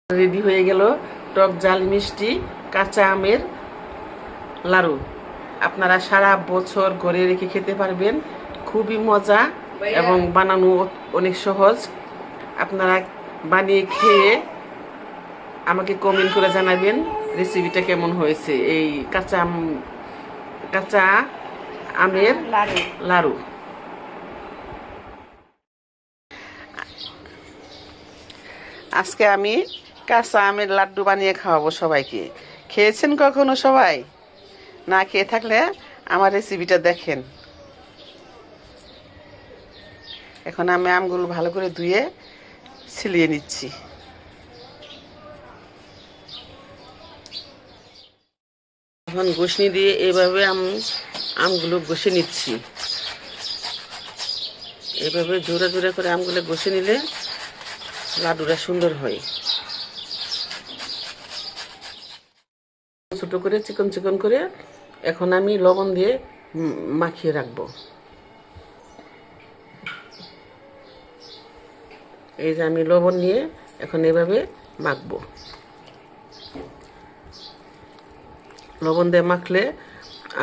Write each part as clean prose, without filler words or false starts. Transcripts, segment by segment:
Ready হয়ে গেল টক ঝাল মিষ্টি কাঁচা আমের লাড়ু। আপনারা সারা বছর ঘরে রেখে খেতে পারবেন, খুবই মজা এবং বানানো অনেক সহজ। আপনারা বানিয়ে খেয়ে আমাকে কমেন্ট করে জানাবেন রেসিপিটা কেমন হয়েছে। এই কাঁচা আমের লাড়ু। আজকে আমি কাঁচা আমের লাড্ডু বানিয়ে খাওয়াবো সবাইকে। খেয়েছেন কখনো সবাই? না খেয়ে থাকলে আমার রেসিপিটা দেখেন। এখন আমি আমগুলো ভালো করে ধুয়ে ছিলিয়ে নিচ্ছি। এখন ঘষনি দিয়ে এভাবে আমগুলো ঘষে নিচ্ছি। এভাবে জোরে জোরে করে আমগুলো ঘষে নিলে লাড্ডুটা সুন্দর হয়। ছোট করে চিকন চিকন করে এখন আমি লবণ দিয়ে মাখিয়ে রাখবো। এই যে আমি লবণ নিয়ে এখন এভাবে মাখবো। লবণ দিয়ে মাখলে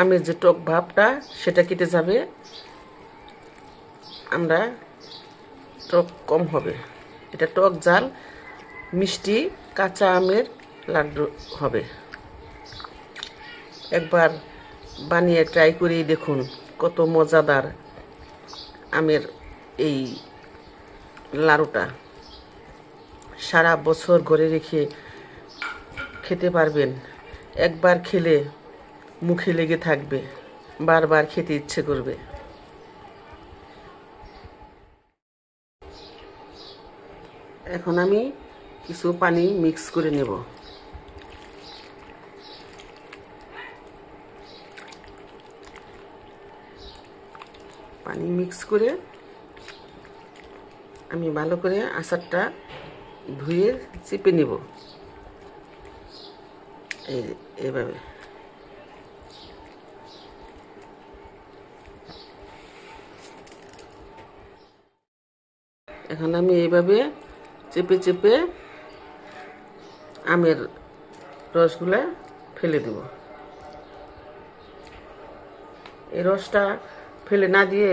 আমের যে টক ভাবটা সেটা কেটে যাবে, আমরা টক কম হবে। এটা টক ঝাল মিষ্টি কাঁচা আমের লাড্ডু হবে। একবার বানিয়ে ট্রাই করেই দেখুন কত মজাদার আমের এই লাড়ুটা। সারা বছর ঘরে রেখে খেতে পারবেন। একবার খেলে মুখে লেগে থাকবে, বারবার খেতে ইচ্ছে করবে। এখন আমি কিছু পানি মিক্স করে নেব। পানি মিক্স করে আমি ভালো করে আচারটা ধুয়ে চেপে নেব। এইভাবে এখন আমি এইভাবে চেপে চেপে আমের রসগুলা ফেলে দেব। এই রসটা ফেলে না দিয়ে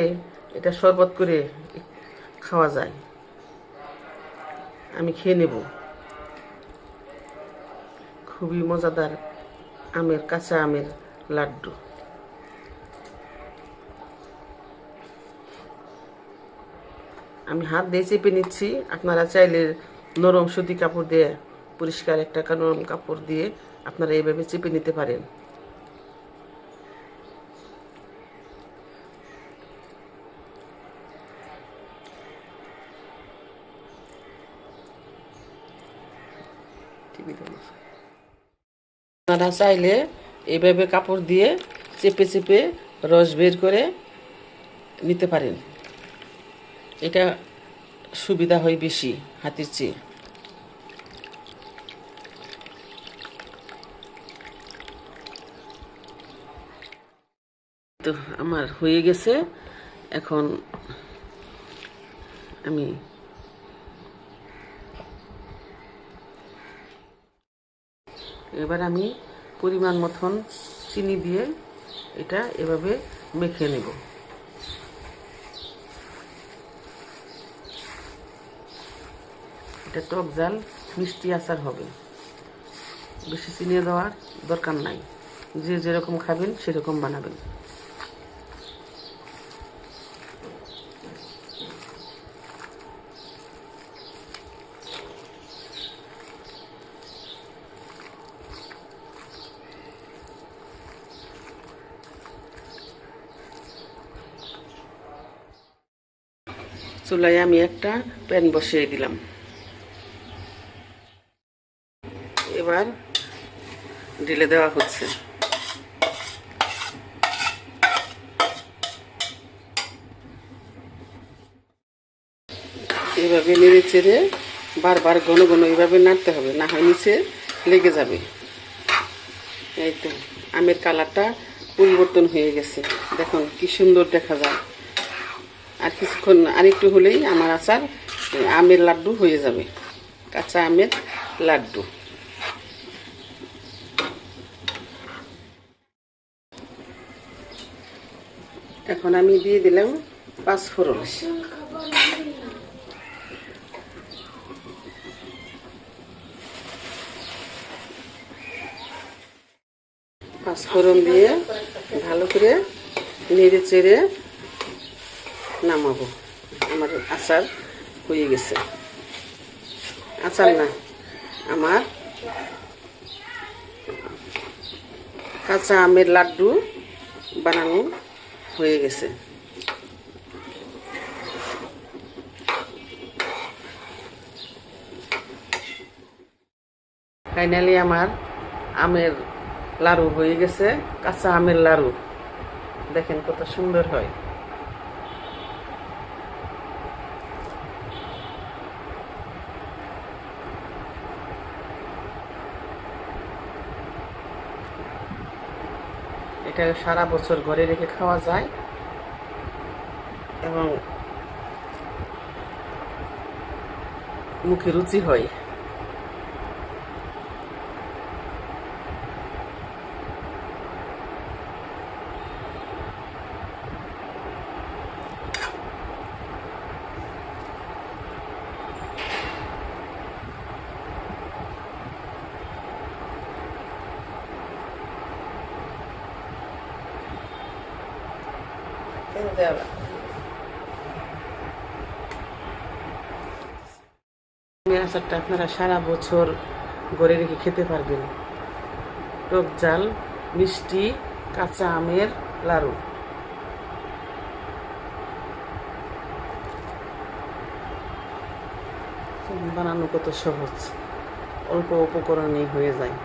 এটা শরবত করে খাওয়া যায়। আমি খেয়ে নেব। খুবই মজাদার কাঁচা আমের লাড্ডু। আমি হাত দিয়ে চেপে নিচ্ছি। আপনারা চাইলে নরম সুতি কাপড় দিয়ে, পরিষ্কার একটা নরম কাপড় দিয়ে আপনারা এইভাবে চেপে নিতে পারেন। আপনারা চাইলে এইভাবে কাপড় দিয়ে চেপে চেপে রস বের করে নিতে পারেন। এটা সুবিধা হয় বেশি হাতের চেয়ে। তো আমার হয়ে গেছে। এখন আমি পরিমাণ মতন চিনি দিয়ে এটা এভাবে মেখে নেব। এটা টক ঝাল মিষ্টি আচার হবে, বেশি চিনি দেওয়ার দরকার নাই। যে যেরকম খাবেন সেরকম বানাবেন। চুলায় আমি একটা প্যান বসিয়ে দিলাম। এবার ঢেলে দেওয়া হচ্ছে। এভাবে নেড়ে চেড়ে বারবার ঘন ঘন এইভাবে নাড়তে হবে, না হয় নিচে লেগে যাবে। এই তো আমের কালারটা পরিবর্তন হয়ে গেছে, দেখুন কি সুন্দর দেখা যায়। আর কিছুক্ষণ আরেকটু হলেই আমার আচার আমের লাড্ডু হয়ে যাবে। কাঁচা আমের লাড্ডু। এখন আমি দিয়ে দিলাম পাঁচফোড়ন। পাঁচফোড়ন দিয়ে ভালো করে নেড়ে চেড়ে নামাবো। আমার আচার হয়ে গেছে। আচার না, আমার কাঁচা আমের লাড্ডু বানানো হয়ে গেছে। ফাইনালি আমার আমের লাড়ু হয়ে গেছে। কাঁচা আমের লাড়ু দেখেন কত সুন্দর হয়। এটা সারা বছর ঘরে রেখে খাওয়া যায় এবং মুখে রুচি হয়। আমের আচারটা আপনারা সারা বছর ঘরে রেখে খেতে পারবেন। টক ঝাল মিষ্টি কাঁচা আমের লাড়ু। বানানো কত সহজ, অল্প উপকরণেই হয়ে যায়।